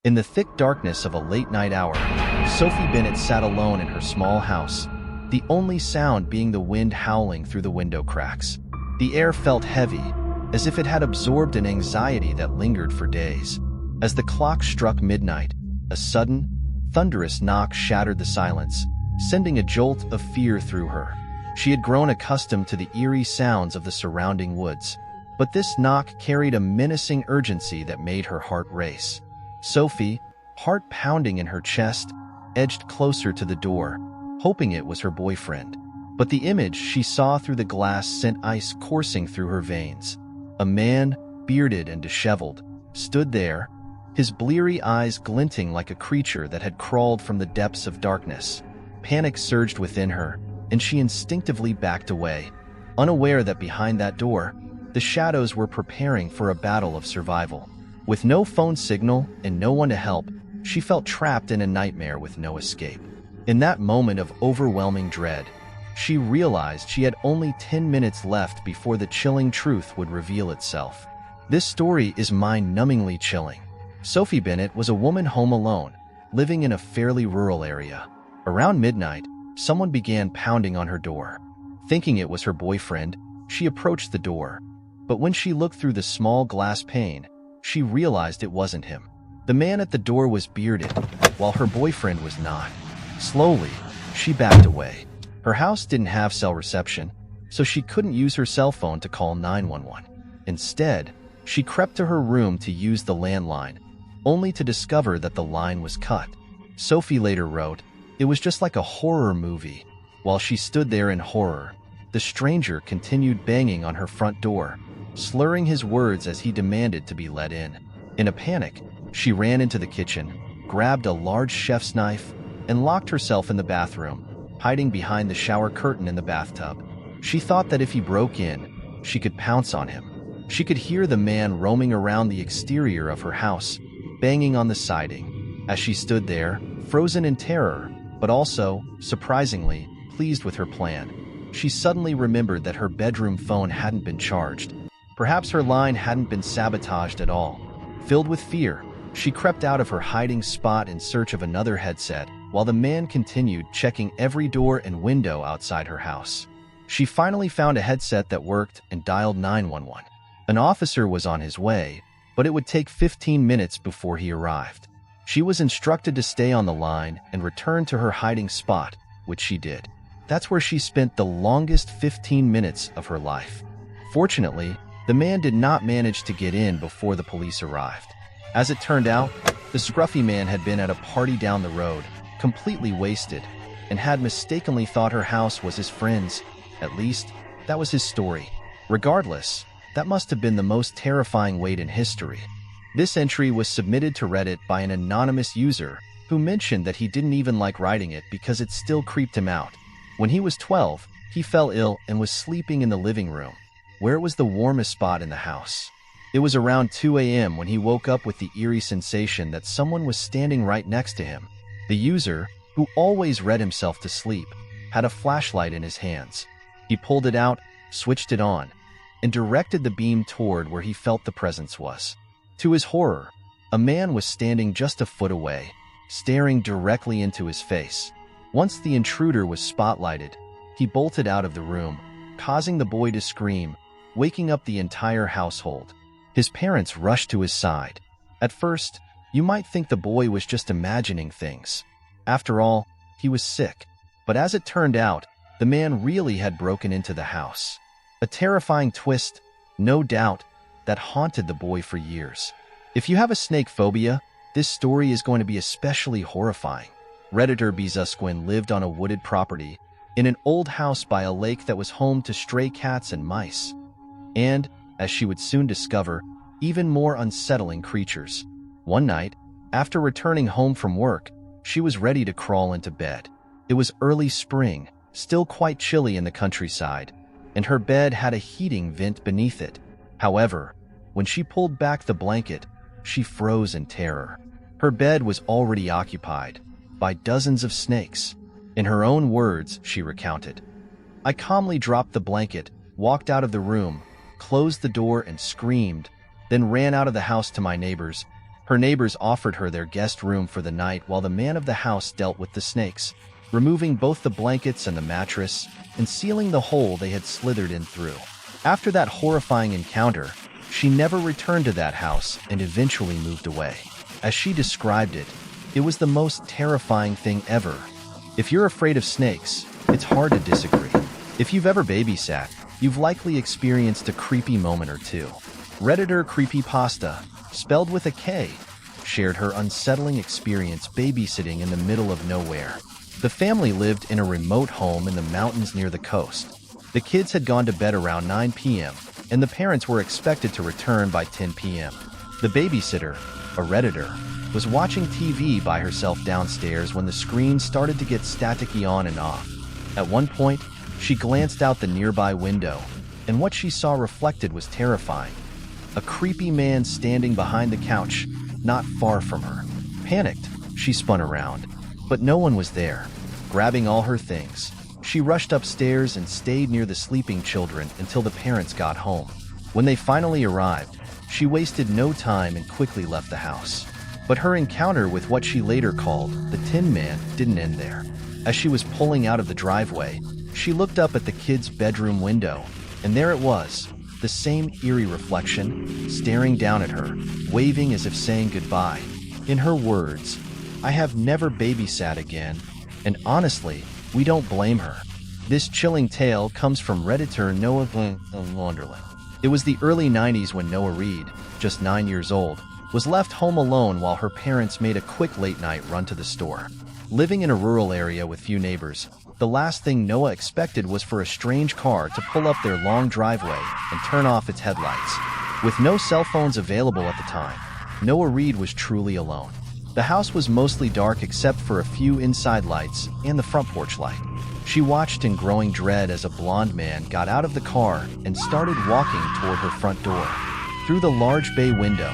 In the thick darkness of a late-night hour, Sophie Bennett sat alone in her small house, the only sound being the wind howling through the window cracks. The air felt heavy, as if it had absorbed an anxiety that lingered for days. As the clock struck midnight, a sudden, thunderous knock shattered the silence, sending a jolt of fear through her. She had grown accustomed to the eerie sounds of the surrounding woods, but this knock carried a menacing urgency that made her heart race. Sophie, heart pounding in her chest, edged closer to the door, hoping it was her boyfriend. But the image she saw through the glass sent ice coursing through her veins. A man, bearded and disheveled, stood there, his bleary eyes glinting like a creature that had crawled from the depths of darkness. Panic surged within her, and she instinctively backed away, unaware that behind that door, the shadows were preparing for a battle of survival. With no phone signal and no one to help, she felt trapped in a nightmare with no escape. In that moment of overwhelming dread, she realized she had only 10 minutes left before the chilling truth would reveal itself. This story is mind-numbingly chilling. Sophie Bennett was a woman home alone, living in a fairly rural area. Around midnight, someone began pounding on her door. Thinking it was her boyfriend, she approached the door. But when she looked through the small glass pane, she realized it wasn't him. The man at the door was bearded, while her boyfriend was not. Slowly, she backed away. Her house didn't have cell reception, so she couldn't use her cell phone to call 911. Instead, she crept to her room to use the landline, only to discover that the line was cut. Sophie later wrote, "It was just like a horror movie." While she stood there in horror, the stranger continued banging on her front door, slurring his words as he demanded to be let in. In a panic, she ran into the kitchen, grabbed a large chef's knife, and locked herself in the bathroom, hiding behind the shower curtain in the bathtub. She thought that if he broke in, she could pounce on him. She could hear the man roaming around the exterior of her house, banging on the siding. As she stood there, frozen in terror, but also, surprisingly, pleased with her plan, she suddenly remembered that her bedroom phone hadn't been charged. Perhaps her line hadn't been sabotaged at all. Filled with fear, she crept out of her hiding spot in search of another headset, while the man continued checking every door and window outside her house. She finally found a headset that worked and dialed 911. An officer was on his way, but it would take 15 minutes before he arrived. She was instructed to stay on the line and return to her hiding spot, which she did. That's where she spent the longest 15 minutes of her life. Fortunately, the man did not manage to get in before the police arrived. As it turned out, the scruffy man had been at a party down the road, completely wasted, and had mistakenly thought her house was his friend's. At least, that was his story. Regardless, that must have been the most terrifying wait in history. This entry was submitted to Reddit by an anonymous user who mentioned that he didn't even like writing it because it still creeped him out. When he was 12, he fell ill and was sleeping in the living room, where it was the warmest spot in the house. It was around 2 a.m. when he woke up with the eerie sensation that someone was standing right next to him. The user, who always read himself to sleep, had a flashlight in his hands. He pulled it out, switched it on, and directed the beam toward where he felt the presence was. To his horror, a man was standing just a foot away, staring directly into his face. Once the intruder was spotlighted, he bolted out of the room, causing the boy to scream, waking up the entire household. His parents rushed to his side. At first, you might think the boy was just imagining things. After all, he was sick. But as it turned out, the man really had broken into the house. A terrifying twist, no doubt, that haunted the boy for years. If you have a snake phobia, this story is going to be especially horrifying. Redditor Bezusquin lived on a wooded property in an old house by a lake that was home to stray cats and mice. And, as she would soon discover, even more unsettling creatures. One night, after returning home from work, she was ready to crawl into bed. It was early spring, still quite chilly in the countryside, and her bed had a heating vent beneath it. However, when she pulled back the blanket, she froze in terror. Her bed was already occupied by dozens of snakes. In her own words, she recounted, "I calmly dropped the blanket, walked out of the room, closed the door and screamed, then ran out of the house to my neighbors." Her neighbors offered her their guest room for the night while the man of the house dealt with the snakes, removing both the blankets and the mattress and sealing the hole they had slithered in through. After that horrifying encounter, she never returned to that house and eventually moved away. As she described it, it was the most terrifying thing ever. If you're afraid of snakes, it's hard to disagree. If you've ever babysat, you've likely experienced a creepy moment or two. Redditor Creepypasta, spelled with a K, shared her unsettling experience babysitting in the middle of nowhere. The family lived in a remote home in the mountains near the coast. The kids had gone to bed around 9 p.m., and the parents were expected to return by 10 p.m. The babysitter, a Redditor, was watching TV by herself downstairs when the screen started to get staticky on and off. At one point, she glanced out the nearby window, and what she saw reflected was terrifying. A creepy man standing behind the couch, not far from her. Panicked, she spun around, but no one was there. Grabbing all her things, she rushed upstairs and stayed near the sleeping children until the parents got home. When they finally arrived, she wasted no time and quickly left the house. But her encounter with what she later called the Tin Man didn't end there. As she was pulling out of the driveway, she looked up at the kid's bedroom window, and there it was, the same eerie reflection, staring down at her, waving as if saying goodbye. In her words, "I have never babysat again," and honestly, we don't blame her. This chilling tale comes from Redditor Noah Wonderland. It was the early 90s when Noah Reed, just 9 years old, was left home alone while her parents made a quick late-night run to the store. Living in a rural area with few neighbors, the last thing Noah expected was for a strange car to pull up their long driveway and turn off its headlights. With no cell phones available at the time, Noah Reed was truly alone. The house was mostly dark except for a few inside lights and the front porch light. She watched in growing dread as a blond man got out of the car and started walking toward her front door. Through the large bay window,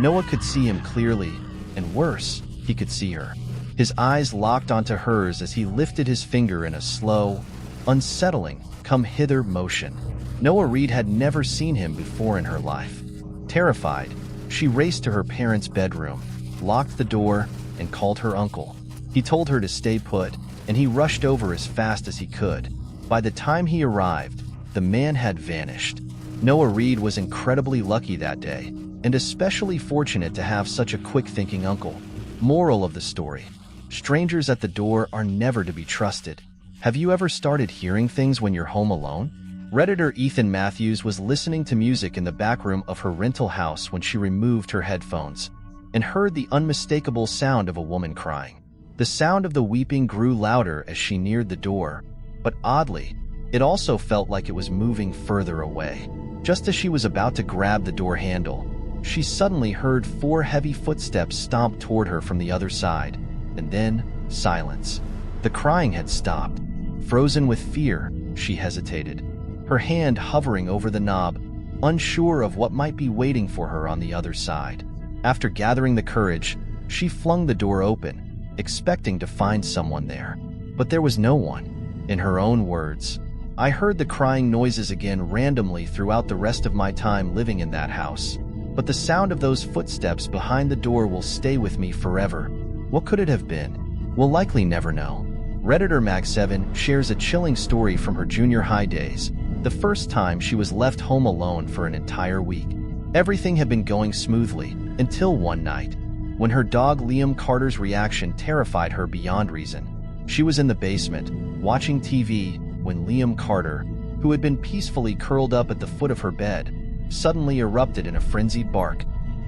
Noah could see him clearly, and worse, he could see her. His eyes locked onto hers as he lifted his finger in a slow, unsettling, come-hither motion. Noah Reed had never seen him before in her life. Terrified, she raced to her parents' bedroom, locked the door, and called her uncle. He told her to stay put, and he rushed over as fast as he could. By the time he arrived, the man had vanished. Noah Reed was incredibly lucky that day, and especially fortunate to have such a quick-thinking uncle. Moral of the story: strangers at the door are never to be trusted. Have you ever started hearing things when you're home alone? Redditor Ethan Matthews was listening to music in the back room of her rental house when she removed her headphones and heard the unmistakable sound of a woman crying. The sound of the weeping grew louder as she neared the door, but oddly, it also felt like it was moving further away. Just as she was about to grab the door handle, she suddenly heard 4 heavy footsteps stomp toward her from the other side, and then silence. The crying had stopped. Frozen with fear, she hesitated, her hand hovering over the knob, unsure of what might be waiting for her on the other side. After gathering the courage, she flung the door open, expecting to find someone there. But there was no one. In her own words, "I heard the crying noises again randomly throughout the rest of my time living in that house. But the sound of those footsteps behind the door will stay with me forever." What could it have been? We'll likely never know. Redditor Mag7 shares a chilling story from her junior high days, the first time she was left home alone for an entire week. Everything had been going smoothly until one night, when her dog Liam Carter's reaction terrified her beyond reason. She was in the basement, watching TV, when Liam Carter, who had been peacefully curled up at the foot of her bed, suddenly erupted in a frenzied bark,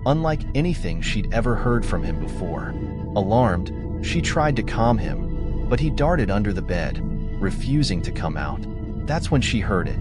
unlike anything she'd ever heard from him before. Alarmed, she tried to calm him, but he darted under the bed, refusing to come out. That's when she heard it,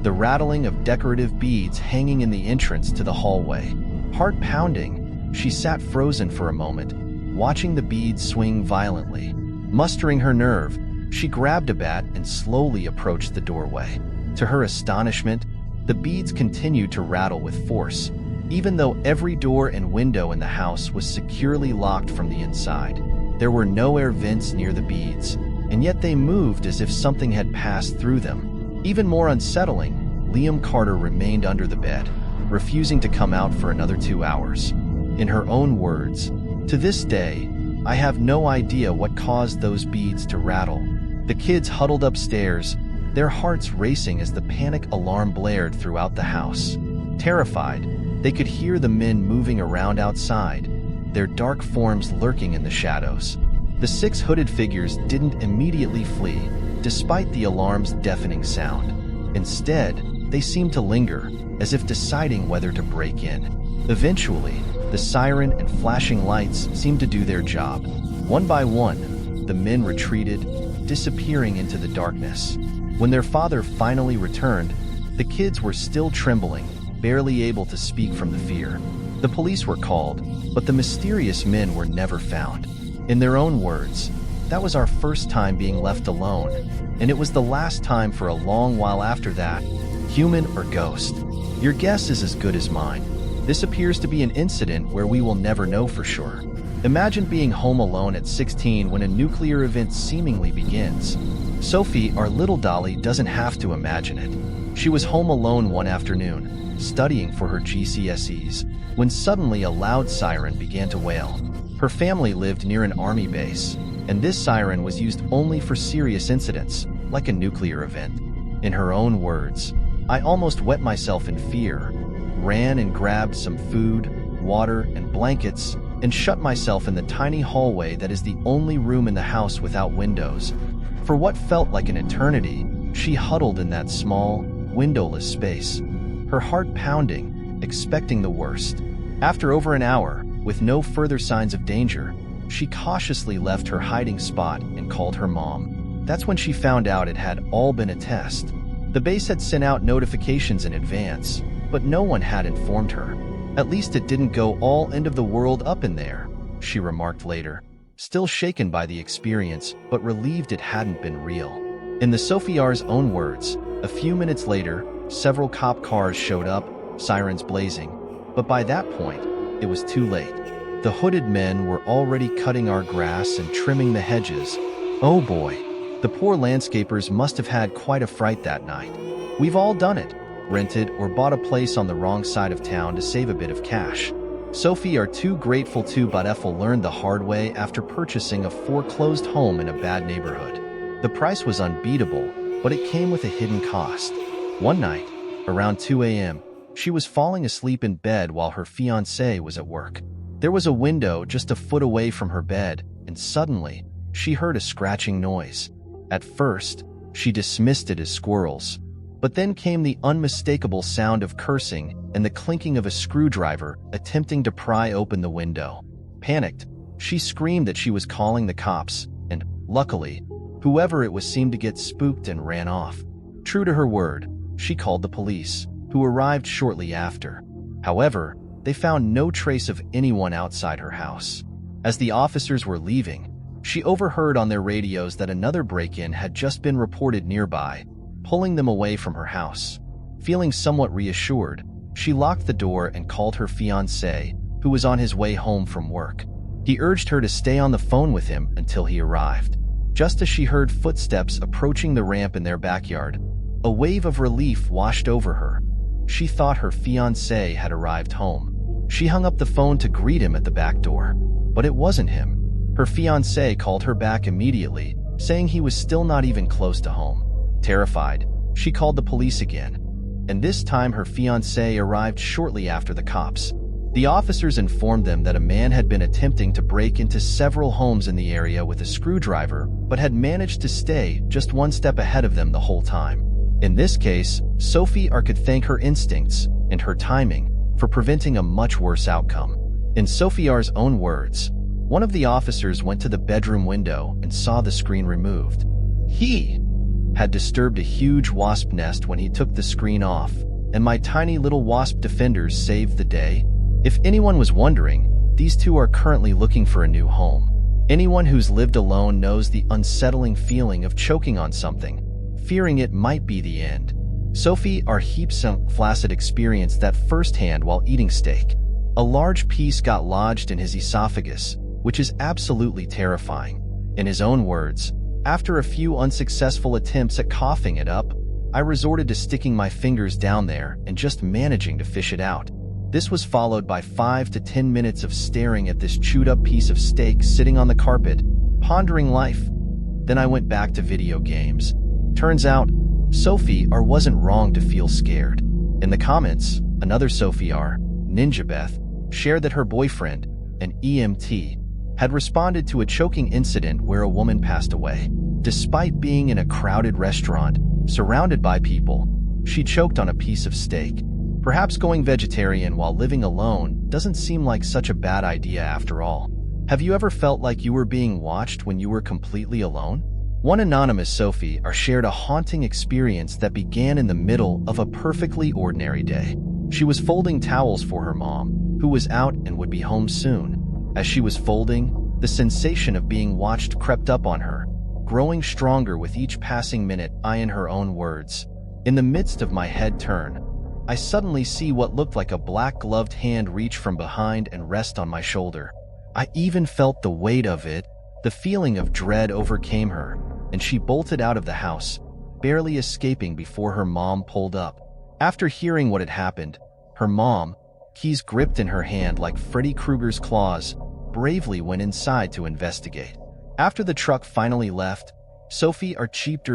the rattling of decorative beads hanging in the entrance to the hallway. Heart pounding, she sat frozen for a moment, watching the beads swing violently. Mustering her nerve, she grabbed a bat and slowly approached the doorway. To her astonishment, the beads continued to rattle with force, even though every door and window in the house was securely locked from the inside. There were no air vents near the beads, and yet they moved as if something had passed through them. Even more unsettling, Liam Carter remained under the bed, refusing to come out for another 2 hours. In her own words, "To this day, I have no idea what caused those beads to rattle." The kids huddled upstairs, their hearts racing as the panic alarm blared throughout the house. Terrified, they could hear the men moving around outside, their dark forms lurking in the shadows. The 6 hooded figures didn't immediately flee, despite the alarm's deafening sound. Instead, they seemed to linger, as if deciding whether to break in. Eventually, the siren and flashing lights seemed to do their job. One by one, the men retreated, disappearing into the darkness. When their father finally returned, the kids were still trembling, barely able to speak from the fear. The police were called, but the mysterious men were never found. In their own words, "That was our first time being left alone, and it was the last time for a long while after that, human or ghost. Your guess is as good as mine. This appears to be an incident where we will never know for sure." Imagine being home alone at 16 when a nuclear event seemingly begins. Sophie, our little dolly, doesn't have to imagine it. She was home alone one afternoon, studying for her GCSEs, when suddenly a loud siren began to wail. Her family lived near an army base, and this siren was used only for serious incidents, like a nuclear event. In her own words, "I almost wet myself in fear, ran and grabbed some food, water, and blankets, and shut myself in the tiny hallway that is the only room in the house without windows. For what felt like an eternity, she huddled in that small, windowless space, her heart pounding, expecting the worst. After over an hour, with no further signs of danger, she cautiously left her hiding spot and called her mom. That's when she found out it had all been a test. The base had sent out notifications in advance, but no one had informed her. At least it didn't go all end of the world up in there," she remarked later, still shaken by the experience, but relieved it hadn't been real. In the Sophie-R's own words, a few minutes later, several cop cars showed up, sirens blazing, but by that point, it was too late. The hooded men were already cutting our grass and trimming the hedges. Oh boy, the poor landscapers must have had quite a fright that night. We've all done it, rented or bought a place on the wrong side of town to save a bit of cash. Sophie are too grateful to, but Ethel learned the hard way after purchasing a foreclosed home in a bad neighborhood. The price was unbeatable, but it came with a hidden cost. One night, around 2 a.m., she was falling asleep in bed while her fiancé was at work. There was a window just a foot away from her bed, and suddenly, she heard a scratching noise. At first, she dismissed it as squirrels, but then came the unmistakable sound of cursing and the clinking of a screwdriver attempting to pry open the window. Panicked, she screamed that she was calling the cops, and, luckily, whoever it was seemed to get spooked and ran off. True to her word, she called the police, who arrived shortly after. However, they found no trace of anyone outside her house. As the officers were leaving, she overheard on their radios that another break-in had just been reported nearby, pulling them away from her house. Feeling somewhat reassured, she locked the door and called her fiancé, who was on his way home from work. He urged her to stay on the phone with him until he arrived. Just as she heard footsteps approaching the ramp in their backyard, a wave of relief washed over her. She thought her fiancé had arrived home. She hung up the phone to greet him at the back door, but it wasn't him. Her fiancé called her back immediately, saying he was still not even close to home. Terrified, she called the police again, and this time her fiancé arrived shortly after the cops. The officers informed them that a man had been attempting to break into several homes in the area with a screwdriver, but had managed to stay just one step ahead of them the whole time. In this case, Sophie could thank her instincts and her timing for preventing a much worse outcome. In Sophie-R's own words, one of the officers went to the bedroom window and saw the screen removed. He had disturbed a huge wasp nest when he took the screen off, and my tiny little wasp defenders saved the day. If anyone was wondering, these two are currently looking for a new home. Anyone who's lived alone knows the unsettling feeling of choking on something, fearing it might be the end. Sophie-R flaccid experienced that firsthand while eating steak. A large piece got lodged in his esophagus, which is absolutely terrifying. In his own words, after a few unsuccessful attempts at coughing it up, I resorted to sticking my fingers down there and just managing to fish it out. This was followed by 5 to 10 minutes of staring at this chewed-up piece of steak sitting on the carpet, pondering life. Then I went back to video games. Turns out, Sophie R wasn't wrong to feel scared. In the comments, another Sophie R, Ninja Beth, shared that her boyfriend, an EMT, had responded to a choking incident where a woman passed away. Despite being in a crowded restaurant, surrounded by people, she choked on a piece of steak. Perhaps going vegetarian while living alone doesn't seem like such a bad idea after all. Have you ever felt like you were being watched when you were completely alone? One anonymous Sophie R shared a haunting experience that began in the middle of a perfectly ordinary day. She was folding towels for her mom, who was out and would be home soon. As she was folding, the sensation of being watched crept up on her, growing stronger with each passing minute. In her own words, "In the midst of my head turn, I suddenly see what looked like a black-gloved hand reach from behind and rest on my shoulder. I even felt the weight of it." The feeling of dread overcame her, and she bolted out of the house, barely escaping before her mom pulled up. After hearing what had happened, her mom, keys gripped in her hand like Freddy Krueger's claws, bravely went inside to investigate. After the truck finally left, Sophie R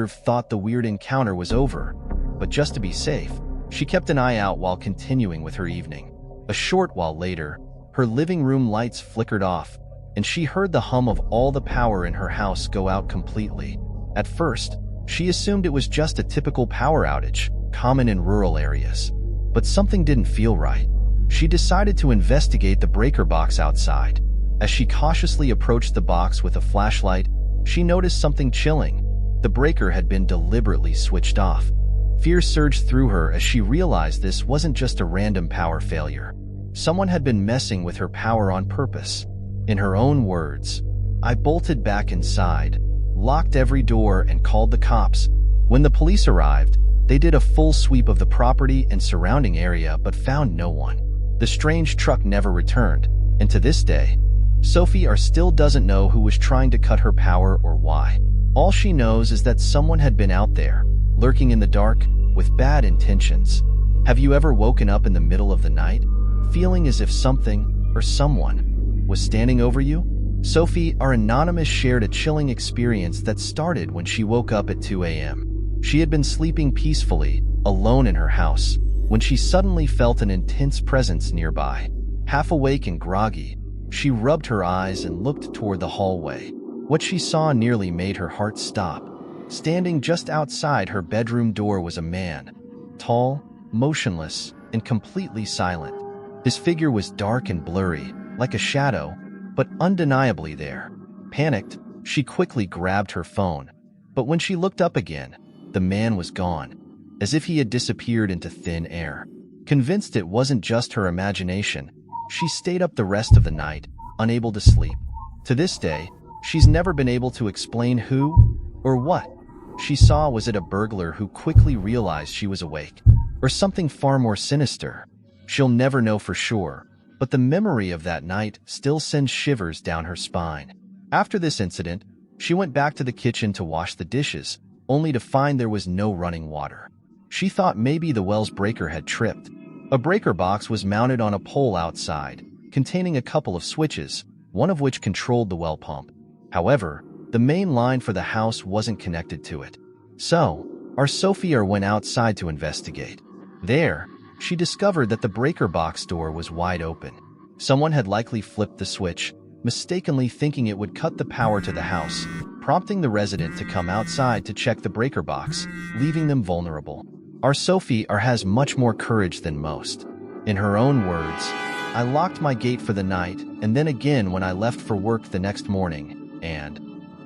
thought the weird encounter was over, but just to be safe, she kept an eye out while continuing with her evening. A short while later, her living room lights flickered off, and she heard the hum of all the power in her house go out completely. At first, she assumed it was just a typical power outage, common in rural areas. But something didn't feel right. She decided to investigate the breaker box outside. As she cautiously approached the box with a flashlight, she noticed something chilling. The breaker had been deliberately switched off. Fear surged through her as she realized this wasn't just a random power failure. Someone had been messing with her power on purpose. In her own words, "I bolted back inside, locked every door, and called the cops. When the police arrived, they did a full sweep of the property and surrounding area but found no one. The strange truck never returned, and to this day, Sophie R still doesn't know who was trying to cut her power or why. All she knows is that someone had been out there, lurking in the dark, with bad intentions." Have you ever woken up in the middle of the night, feeling as if something or someone was standing over you? Sophie R Anonymous shared a chilling experience that started when she woke up at 2 a.m. She had been sleeping peacefully, alone in her house, when she suddenly felt an intense presence nearby. Half awake and groggy, she rubbed her eyes and looked toward the hallway. What she saw nearly made her heart stop. Standing just outside her bedroom door was a man, tall, motionless, and completely silent. His figure was dark and blurry, like a shadow, but undeniably there. Panicked, she quickly grabbed her phone, but when she looked up again, the man was gone, as if he had disappeared into thin air. Convinced it wasn't just her imagination, she stayed up the rest of the night, unable to sleep. To this day, she's never been able to explain who or what she saw. Was it a burglar who quickly realized she was awake, or something far more sinister? She'll never know for sure, but the memory of that night still sends shivers down her spine. After this incident, she went back to the kitchen to wash the dishes, only to find there was no running water. She thought maybe the well's breaker had tripped. A breaker box was mounted on a pole outside, containing a couple of switches, one of which controlled the well pump. However, the main line for the house wasn't connected to it. So, our Sophie R went outside to investigate. There, she discovered that the breaker box door was wide open. Someone had likely flipped the switch, mistakenly thinking it would cut the power to the house, prompting the resident to come outside to check the breaker box, leaving them vulnerable. Our Sophie R has much more courage than most. In her own words, "I locked my gate for the night, and then again when I left for work the next morning, and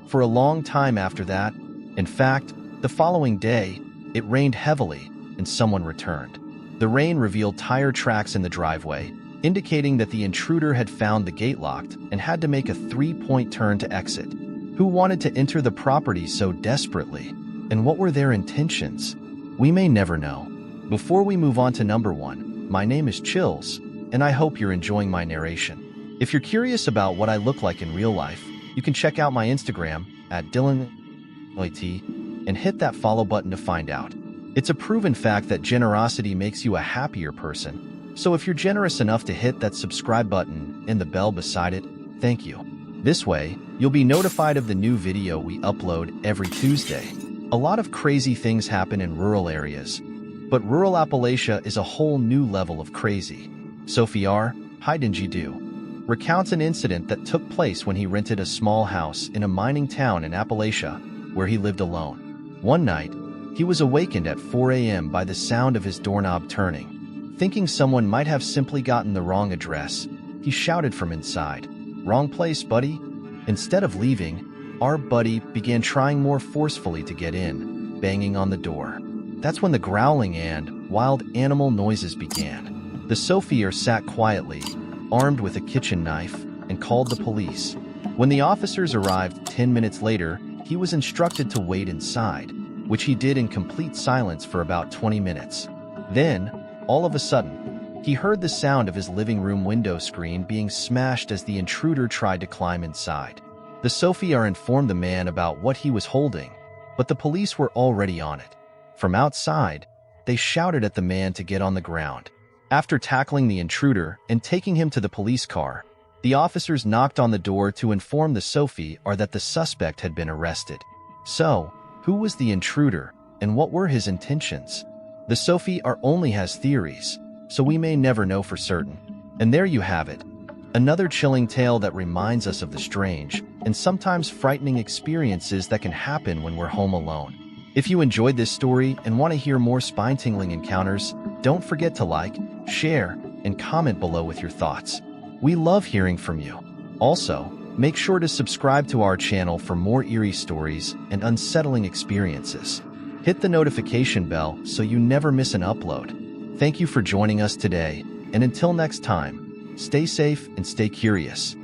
for a long time after that. In fact, the following day, it rained heavily, and someone returned. The rain revealed tire tracks in the driveway, indicating that the intruder had found the gate locked and had to make a 3-point turn to exit. Who wanted to enter the property so desperately? And what were their intentions? We may never know." Before we move on to number 1, my name is Chills, and I hope you're enjoying my narration. If you're curious about what I look like in real life, you can check out my Instagram at DylanLT and hit that follow button to find out. It's a proven fact that generosity makes you a happier person. So if you're generous enough to hit that subscribe button and the bell beside it, thank you. This way, you'll be notified of the new video we upload every Tuesday. A lot of crazy things happen in rural areas, but rural Appalachia is a whole new level of crazy. Sophie R. Hydenjidu recounts an incident that took place when he rented a small house in a mining town in Appalachia where he lived alone. One night, he was awakened at 4 a.m. by the sound of his doorknob turning. Thinking someone might have simply gotten the wrong address, he shouted from inside, "Wrong place, buddy." Instead of leaving, our buddy began trying more forcefully to get in, banging on the door. That's when the growling and wild animal noises began. The Sophier sat quietly, armed with a kitchen knife, and called the police. When the officers arrived 10 minutes later, he was instructed to wait inside, which he did in complete silence for about 20 minutes. Then, all of a sudden, he heard the sound of his living room window screen being smashed as the intruder tried to climb inside. The Sophier informed the man about what he was holding, but the police were already on it. From outside, they shouted at the man to get on the ground. After tackling the intruder and taking him to the police car, the officers knocked on the door to inform the Sophier that the suspect had been arrested. So, who was the intruder, and what were his intentions? The Sophier only has theories, so we may never know for certain. And there you have it. Another chilling tale that reminds us of the strange and sometimes frightening experiences that can happen when we're home alone. If you enjoyed this story and want to hear more spine-tingling encounters, don't forget to like, share, and comment below with your thoughts. We love hearing from you. Also, make sure to subscribe to our channel for more eerie stories and unsettling experiences. Hit the notification bell so you never miss an upload. Thank you for joining us today, and until next time, stay safe and stay curious.